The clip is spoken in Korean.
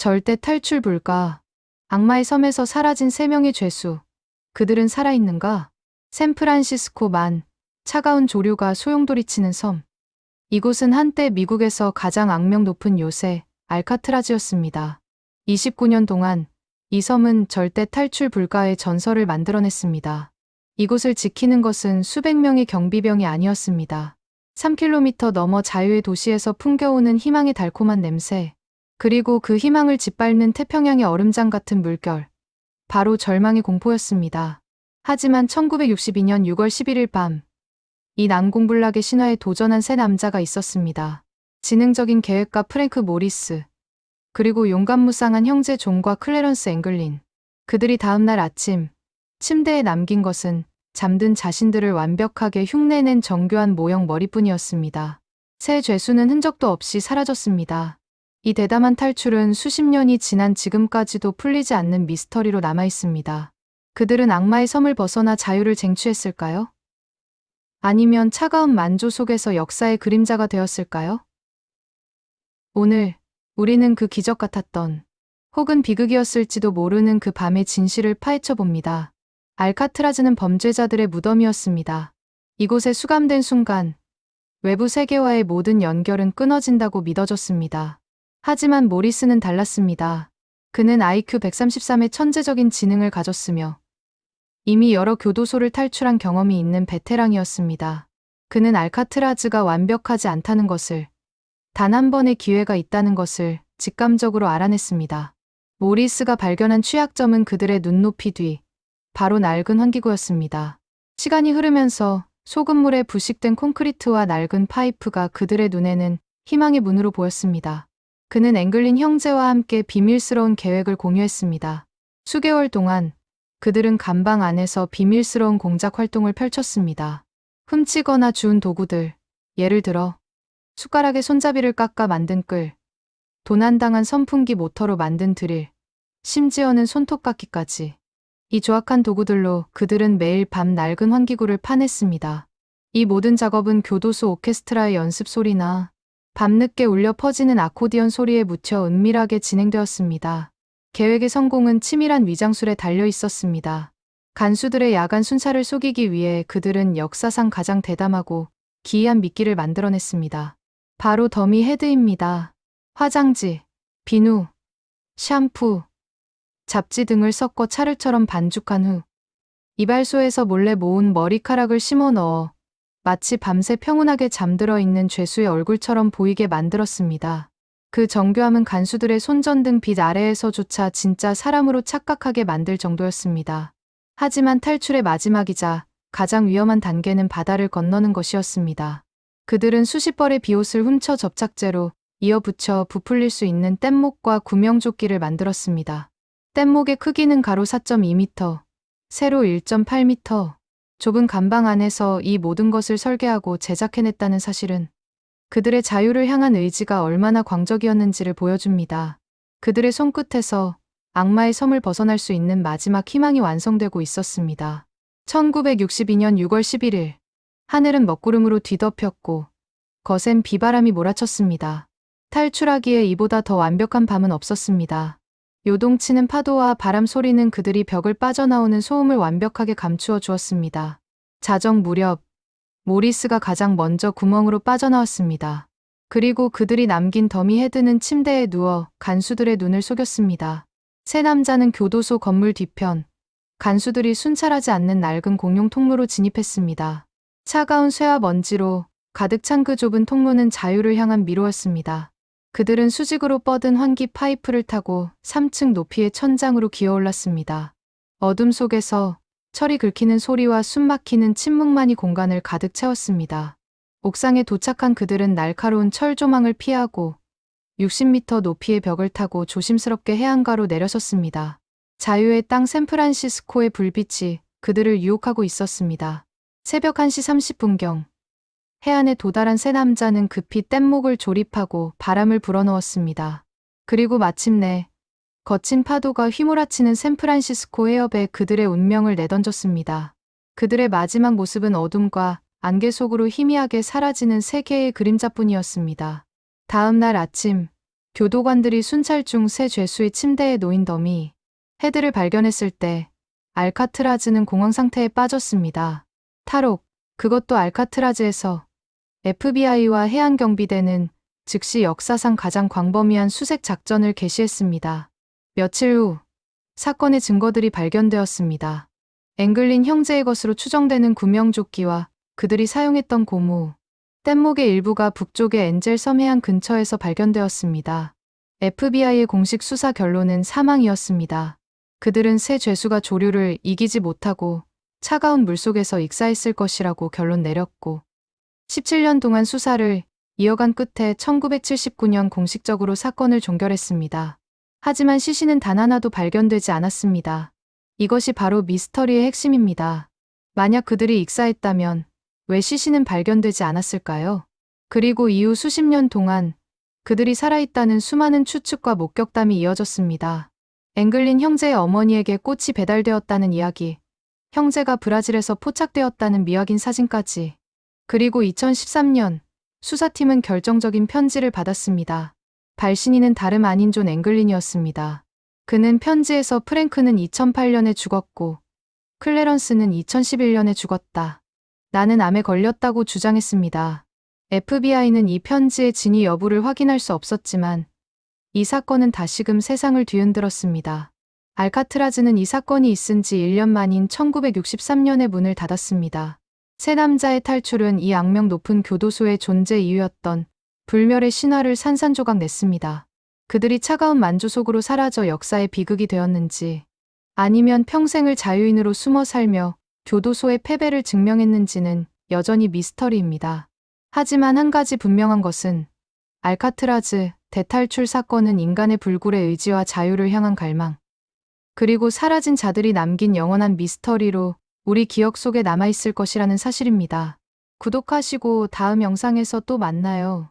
절대 탈출 불가. 악마의 섬에서 사라진 3명의 죄수. 그들은 살아있는가? 샌프란시스코만. 차가운 조류가 소용돌이치는 섬. 이곳은 한때 미국에서 가장 악명 높은 요새, 알카트라즈였습니다. 29년 동안 이 섬은 절대 탈출 불가의 전설을 만들어냈습니다. 이곳을 지키는 것은 수백 명의 경비병이 아니었습니다. 3km 넘어 자유의 도시에서 풍겨오는 희망의 달콤한 냄새, 그리고 그 희망을 짓밟는 태평양의 얼음장 같은 물결. 바로 절망의 공포였습니다. 하지만 1962년 6월 11일 밤, 이 난공불락의 신화에 도전한 3남자가 있었습니다. 지능적인 계획가 프랭크 모리스, 그리고 용감무쌍한 형제 존과 클래런스 앵글린. 그들이 다음날 아침, 침대에 남긴 것은 잠든 자신들을 완벽하게 흉내낸 정교한 모형 머리뿐이었습니다. 새 죄수는 흔적도 없이 사라졌습니다. 이 대담한 탈출은 수십 년이 지난 지금까지도 풀리지 않는 미스터리로 남아있습니다. 그들은 악마의 섬을 벗어나 자유를 쟁취했을까요? 아니면 차가운 만조 속에서 역사의 그림자가 되었을까요? 오늘 우리는 그 기적 같았던, 혹은 비극이었을지도 모르는 그 밤의 진실을 파헤쳐 봅니다. 알카트라즈는 범죄자들의 무덤이었습니다. 이곳에 수감된 순간 외부 세계와의 모든 연결은 끊어진다고 믿어졌습니다. 하지만 모리스는 달랐습니다. 그는 IQ 133의 천재적인 지능을 가졌으며 이미 여러 교도소를 탈출한 경험이 있는 베테랑이었습니다. 그는 알카트라즈가 완벽하지 않다는 것을, 단 한 번의 기회가 있다는 것을 직감적으로 알아냈습니다. 모리스가 발견한 취약점은 그들의 눈높이 뒤, 바로 낡은 환기구였습니다. 시간이 흐르면서 소금물에 부식된 콘크리트와 낡은 파이프가 그들의 눈에는 희망의 문으로 보였습니다. 그는 앵글린 형제와 함께 비밀스러운 계획을 공유했습니다. 수개월 동안 그들은 감방 안에서 비밀스러운 공작 활동을 펼쳤습니다. 훔치거나 주운 도구들, 예를 들어 숟가락에 손잡이를 깎아 만든 끌, 도난당한 선풍기 모터로 만든 드릴, 심지어는 손톱깎이까지. 이 조악한 도구들로 그들은 매일 밤 낡은 환기구를 파냈습니다. 이 모든 작업은 교도소 오케스트라의 연습 소리나 밤늦게 울려 퍼지는 아코디언 소리에 묻혀 은밀하게 진행되었습니다. 계획의 성공은 치밀한 위장술에 달려 있었습니다. 간수들의 야간 순찰을 속이기 위해 그들은 역사상 가장 대담하고 기이한 미끼를 만들어냈습니다. 바로 더미 헤드입니다. 화장지, 비누, 샴푸, 잡지 등을 섞어 차르처럼 반죽한 후 이발소에서 몰래 모은 머리카락을 심어 넣어 마치 밤새 평온하게 잠들어 있는 죄수의 얼굴처럼 보이게 만들었습니다. 그 정교함은 간수들의 손전등 빛 아래에서조차 진짜 사람으로 착각하게 만들 정도였습니다. 하지만 탈출의 마지막이자 가장 위험한 단계는 바다를 건너는 것이었습니다. 그들은 수십 벌의 비옷을 훔쳐 접착제로 이어붙여 부풀릴 수 있는 뗏목과 구명조끼를 만들었습니다. 뗏목의 크기는 가로 4.2m, 세로 1.8m. 좁은 감방 안에서 이 모든 것을 설계하고 제작해냈다는 사실은 그들의 자유를 향한 의지가 얼마나 광적이었는지를 보여줍니다. 그들의 손끝에서 악마의 섬을 벗어날 수 있는 마지막 희망이 완성되고 있었습니다. 1962년 6월 11일, 하늘은 먹구름으로 뒤덮였고 거센 비바람이 몰아쳤습니다. 탈출하기에 이보다 더 완벽한 밤은 없었습니다. 요동치는 파도와 바람 소리는 그들이 벽을 빠져나오는 소음을 완벽하게 감추어 주었습니다. 자정 무렵, 모리스가 가장 먼저 구멍으로 빠져나왔습니다. 그리고 그들이 남긴 더미 헤드는 침대에 누워 간수들의 눈을 속였습니다. 세 남자는 교도소 건물 뒤편, 간수들이 순찰하지 않는 낡은 공용 통로로 진입했습니다. 차가운 쇠와 먼지로 가득 찬 그 좁은 통로는 자유를 향한 미로였습니다. 그들은 수직으로 뻗은 환기 파이프를 타고 3층 높이의 천장으로 기어올랐습니다. 어둠 속에서 철이 긁히는 소리와 숨막히는 침묵만이 공간을 가득 채웠습니다. 옥상에 도착한 그들은 날카로운 철 조망을 피하고 60m 높이의 벽을 타고 조심스럽게 해안가로 내려섰습니다. 자유의 땅 샌프란시스코의 불빛이 그들을 유혹하고 있었습니다. 새벽 1시 30분경, 해안에 도달한 세 남자는 급히 뗏목을 조립하고 바람을 불어넣었습니다. 그리고 마침내 거친 파도가 휘몰아치는 샌프란시스코 해협에 그들의 운명을 내던졌습니다. 그들의 마지막 모습은 어둠과 안개 속으로 희미하게 사라지는 세 개의 그림자뿐이었습니다. 다음 날 아침, 교도관들이 순찰 중 새 죄수의 침대에 놓인 더미 헤드를 발견했을 때 알카트라즈는 공황 상태에 빠졌습니다. 탈옥, 그것도 알카트라즈에서. FBI와 해안경비대는 즉시 역사상 가장 광범위한 수색 작전을 개시했습니다. 며칠 후 사건의 증거들이 발견되었습니다. 앵글린 형제의 것으로 추정되는 구명조끼와 그들이 사용했던 고무, 뗏목의 일부가 북쪽의 엔젤 섬 해안 근처에서 발견되었습니다. FBI의 공식 수사 결론은 사망이었습니다. 그들은 새 죄수가 조류를 이기지 못하고 차가운 물속에서 익사했을 것이라고 결론 내렸고 17년 동안 수사를 이어간 끝에 1979년 공식적으로 사건을 종결했습니다. 하지만 시신은 단 하나도 발견되지 않았습니다. 이것이 바로 미스터리의 핵심입니다. 만약 그들이 익사했다면 왜 시신은 발견되지 않았을까요? 그리고 이후 수십 년 동안 그들이 살아있다는 수많은 추측과 목격담이 이어졌습니다. 앵글린 형제의 어머니에게 꽃이 배달되었다는 이야기, 형제가 브라질에서 포착되었다는 미확인 사진까지. 그리고 2013년 수사팀은 결정적인 편지를 받았습니다. 발신인은 다름 아닌 존 앵글린이었습니다. 그는 편지에서 프랭크는 2008년에 죽었고 클래런스는 2011년에 죽었다. 나는 암에 걸렸다고 주장했습니다. FBI는 이 편지의 진위 여부를 확인할 수 없었지만 이 사건은 다시금 세상을 뒤흔들었습니다. 알카트라즈는 이 사건이 있은 지 1년 만인 1963년에 문을 닫았습니다. 세 남자의 탈출은 이 악명 높은 교도소의 존재 이유였던 불멸의 신화를 산산조각 냈습니다. 그들이 차가운 만주 속으로 사라져 역사의 비극이 되었는지 아니면 평생을 자유인으로 숨어 살며 교도소의 패배를 증명했는지는 여전히 미스터리입니다. 하지만 한 가지 분명한 것은 알카트라즈 대탈출 사건은 인간의 불굴의 의지와 자유를 향한 갈망, 그리고 사라진 자들이 남긴 영원한 미스터리로 우리 기억 속에 남아있을 것이라는 사실입니다. 구독하시고 다음 영상에서 또 만나요.